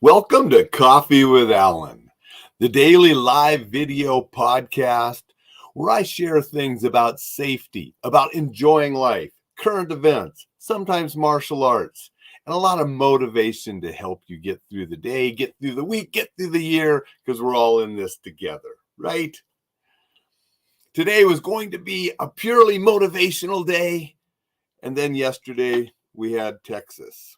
Welcome to Coffee with Alain, the daily live video podcast where I share things about safety, about enjoying life, current events, sometimes martial arts, and a lot of motivation to help you get through the day, get through the week, get through the year, because we're all in this together, right? Today was going to be a purely motivational day, and then yesterday we had Texas.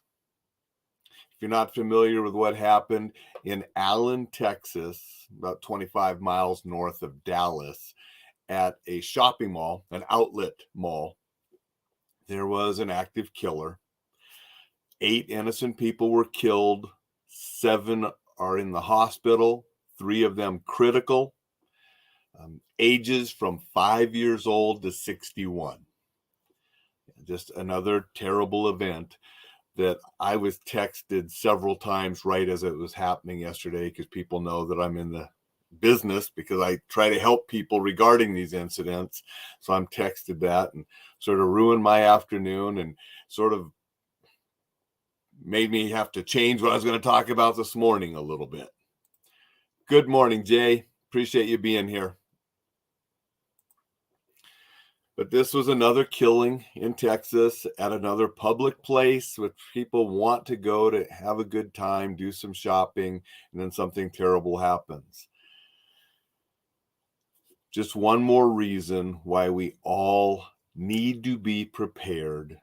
If you're not familiar with what happened in Alain, Texas, about 25 miles north of Dallas, at a shopping mall, an outlet mall, there was an active killer. 8 innocent people were killed. 7 are in the hospital, 3 of them critical, ages from 5 years old to 61. Just another terrible event that I was texted several times right as it was happening yesterday, because people know that I'm in the business because I try to help people regarding these incidents. So I'm texted that and sort of ruined my afternoon and sort of made me have to change what I was going to talk about this morning a little bit. Good morning, Jay. Appreciate you being here. But this was another killing in Texas at another public place which people want to go to have a good time, do some shopping, and then something terrible happens. Just one more reason why we all need to be prepared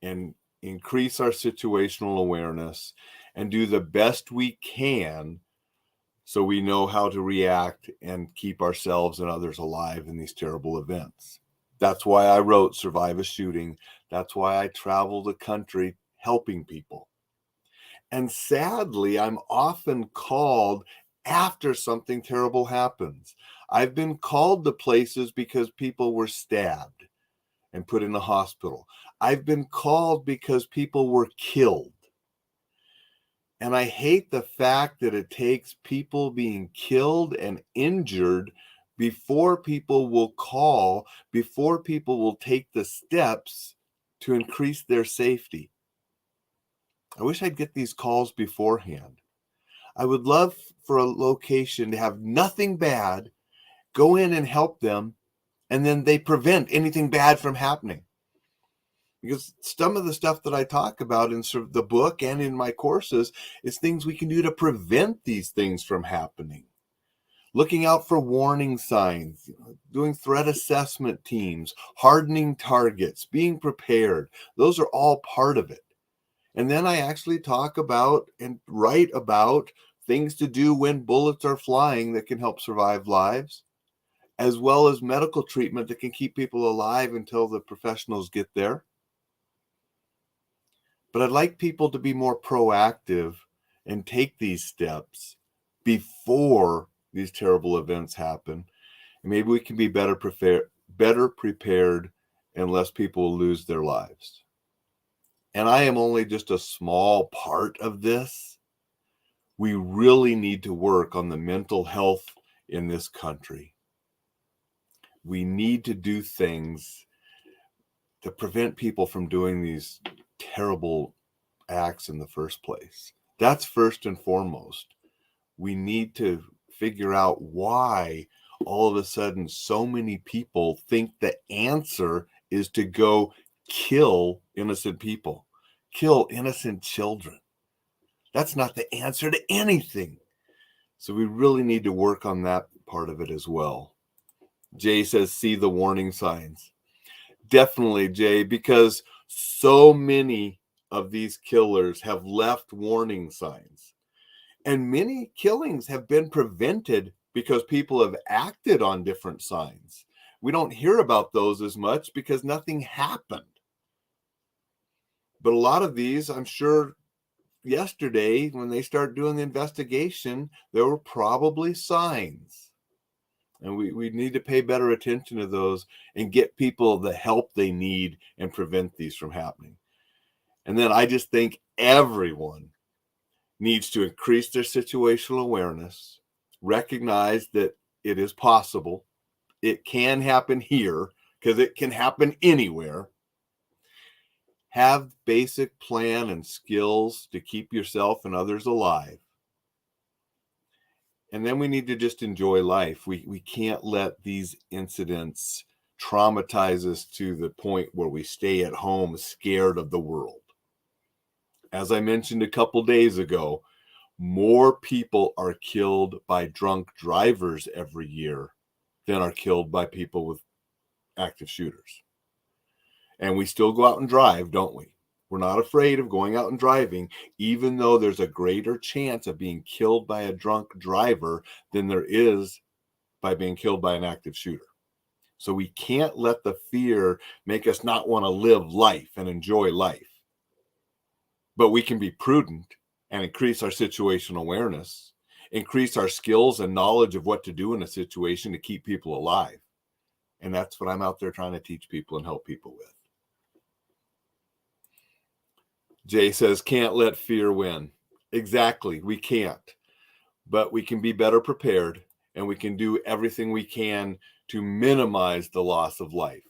and increase our situational awareness and do the best we can so we know how to react and keep ourselves and others alive in these terrible events. That's why I wrote Survive a Shooting. That's why I travel the country helping people. And sadly, I'm often called after something terrible happens. I've been called to places because people were stabbed and put in a hospital. I've been called because people were killed. And I hate the fact that it takes people being killed and injured before people will call, before people will take the steps to increase their safety. I wish I'd get these calls beforehand. I would love for a location to have nothing bad, go in and help them, and then they prevent anything bad from happening. Because some of the stuff that I talk about in sort of the book and in my courses is things we can do to prevent these things from happening. Looking out for warning signs, doing threat assessment teams, hardening targets, being prepared. Those are all part of it. And then I actually talk about and write about things to do when bullets are flying that can help survive lives, as well as medical treatment that can keep people alive until the professionals get there. But I'd like people to be more proactive and take these steps before these terrible events happen. And maybe we can be better prepared and less people will lose their lives. And I am only just a small part of this. We really need to work on the mental health in this country. We need to do things to prevent people from doing these terrible acts in the first place. That's first and foremost. We need to figure out why all of a sudden so many people think the answer is to go kill innocent people, kill innocent children. That's not the answer to anything. So we really need to work on that part of it as well. Jay says, see the warning signs. Definitely, Jay, because so many of these killers have left warning signs. And many killings have been prevented because people have acted on different signs. We don't hear about those as much because nothing happened. But a lot of these, I'm sure yesterday, when they start doing the investigation, there were probably signs. And we need to pay better attention to those and get people the help they need and prevent these from happening. And then I just think everyone needs to increase their situational awareness, recognize that it is possible. It can happen here because it can happen anywhere. Have basic plan and skills to keep yourself and others alive. And then we need to just enjoy life. We can't let these incidents traumatize us to the point where we stay at home scared of the world. As I mentioned a couple days ago, more people are killed by drunk drivers every year than are killed by people with active shooters. And we still go out and drive, don't we? We're not afraid of going out and driving, even though there's a greater chance of being killed by a drunk driver than there is by being killed by an active shooter. So we can't let the fear make us not want to live life and enjoy life. But we can be prudent and increase our situational awareness, increase our skills and knowledge of what to do in a situation to keep people alive. And that's what I'm out there trying to teach people and help people with. Jay says, can't let fear win. Exactly, we can't. But we can be better prepared, and we can do everything we can to minimize the loss of life.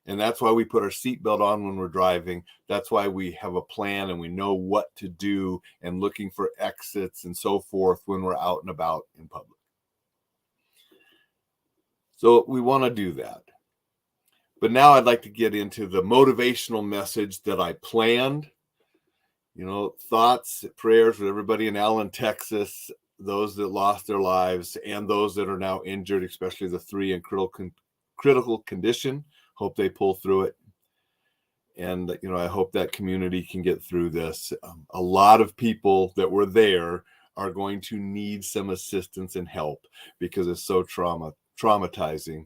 And that's why we put our seatbelt on when we're driving. That's why we have a plan and we know what to do and looking for exits and so forth when we're out and about in public. So we want to do that. But now I'd like to get into the motivational message that I planned. You know, thoughts, prayers for everybody in Alain, Texas, those that lost their lives and those that are now injured, especially the 3 in critical condition. Hope they pull through it. And, you know, I hope that community can get through this. A lot of people that were there are going to need some assistance and help because it's so traumatizing.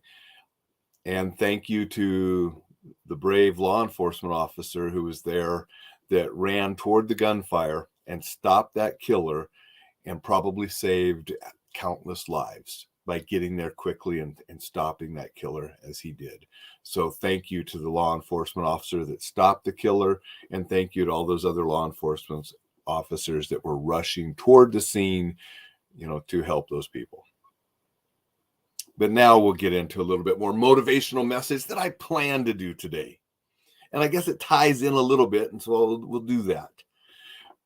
And thank you to the brave law enforcement officer who was there that ran toward the gunfire and stopped that killer and probably saved countless lives by getting there quickly and stopping that killer as he did. So thank you to the law enforcement officer that stopped the killer, and thank you to all those other law enforcement officers that were rushing toward the scene, you know, to help those people. But now we'll get into a little bit more motivational message that I plan to do today. And I guess it ties in a little bit, and so we'll do that.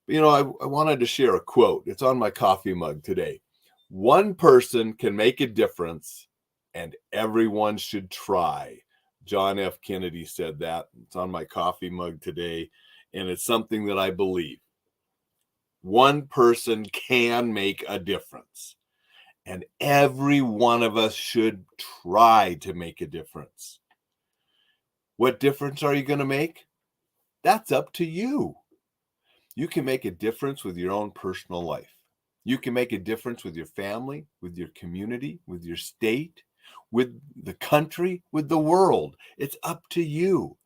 You know, I wanted to share a quote. It's on my coffee mug today. One person can make a difference, and everyone should try. John F. Kennedy said that. It's on my coffee mug today, and it's something that I believe. One person can make a difference, and every one of us should try to make a difference. What difference are you going to make? That's up to you. You can make a difference with your own personal life. You can make a difference with your family, with your community, with your state, with the country, with the world. It's up to you.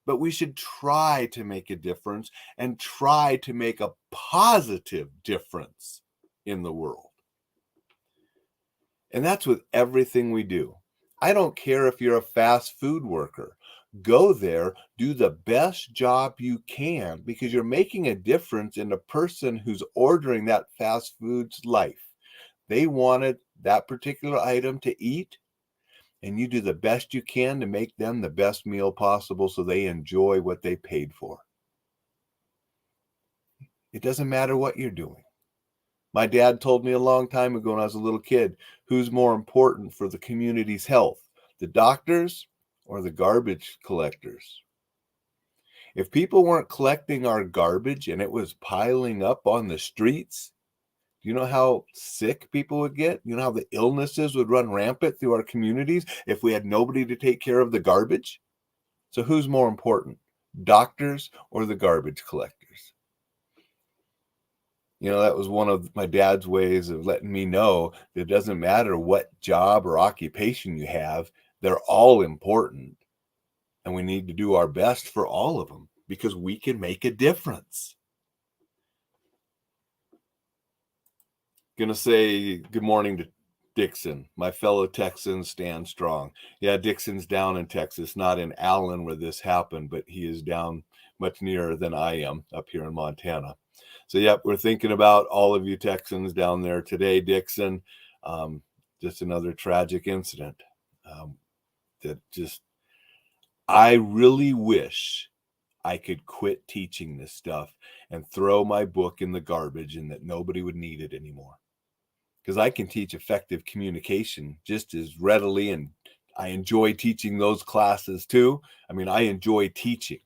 But we should try to make a difference and try to make a positive difference in the world. And that's with everything we do. I don't care if you're a fast food worker. Go there, do the best job you can because you're making a difference in the person who's ordering that fast food's life. They wanted that particular item to eat, and you do the best you can to make them the best meal possible so they enjoy what they paid for. It doesn't matter what you're doing. My dad told me a long time ago when I was a little kid, who's more important for the community's health, the doctors or the garbage collectors? If people weren't collecting our garbage and it was piling up on the streets, do you know how sick people would get? You know how the illnesses would run rampant through our communities if we had nobody to take care of the garbage? So who's more important, doctors or the garbage collectors? You know, that was one of my dad's ways of letting me know that it doesn't matter what job or occupation you have, they're all important. And we need to do our best for all of them because we can make a difference. Gonna say good morning to Dixon. My fellow Texans stand strong. Yeah, Dixon's down in Texas, not in Alain where this happened, but he is down much nearer than I am up here in Montana. So, yep, we're thinking about all of you Texans down there today, Dixon. Just another tragic incident I really wish I could quit teaching this stuff and throw my book in the garbage and that nobody would need it anymore. because I can teach effective communication just as readily, and I enjoy teaching those classes too. I mean, I enjoy teaching,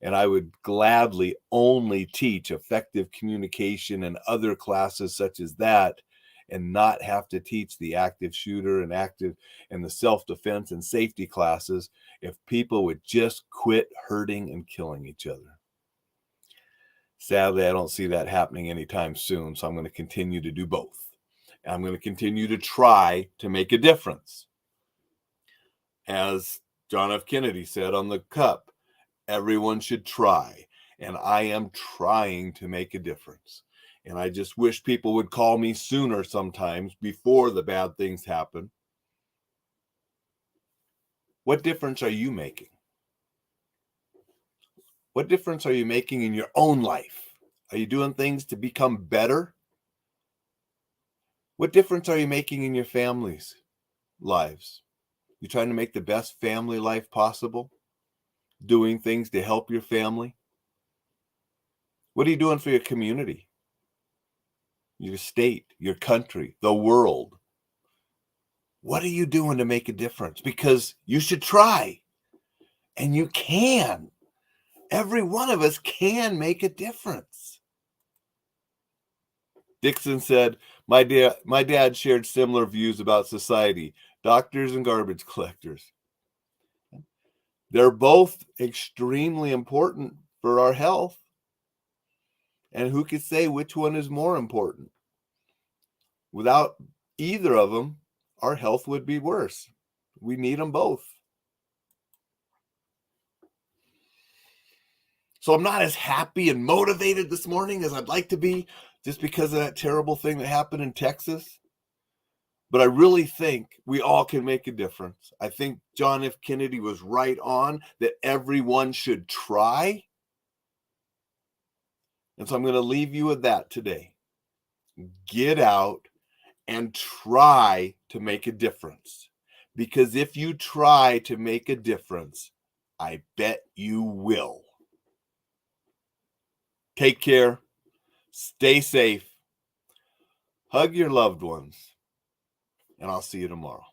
and I would gladly only teach effective communication and other classes such as that, and not have to teach the active shooter and the self-defense and safety classes if people would just quit hurting and killing each other. Sadly, I don't see that happening anytime soon, so I'm going to continue to do both. I'm going to continue to try to make a difference. As John F. Kennedy said on the cup, everyone should try, and I am trying to make a difference. And I just wish people would call me sooner sometimes before the bad things happen. What difference are you making? What difference are you making in your own life? Are you doing things to become better? What difference are you making in your family's lives? You trying to make the best family life possible? Doing things to help your family? What are you doing for your community, your state, your country, the world? What are you doing to make a difference? Because you should try, and you can. Every one of us can make a difference. Dixon said, my dad shared similar views about society, doctors and garbage collectors. They're both extremely important for our health. And who could say which one is more important? Without either of them, our health would be worse. We need them both. So I'm not as happy and motivated this morning as I'd like to be, just because of that terrible thing that happened in Texas. But I really think we all can make a difference. I think John F. Kennedy was right on that everyone should try. And so I'm going to leave you with that today. Get out and try to make a difference. Because if you try to make a difference, I bet you will. Take care. Stay safe. Hug your loved ones. And I'll see you tomorrow.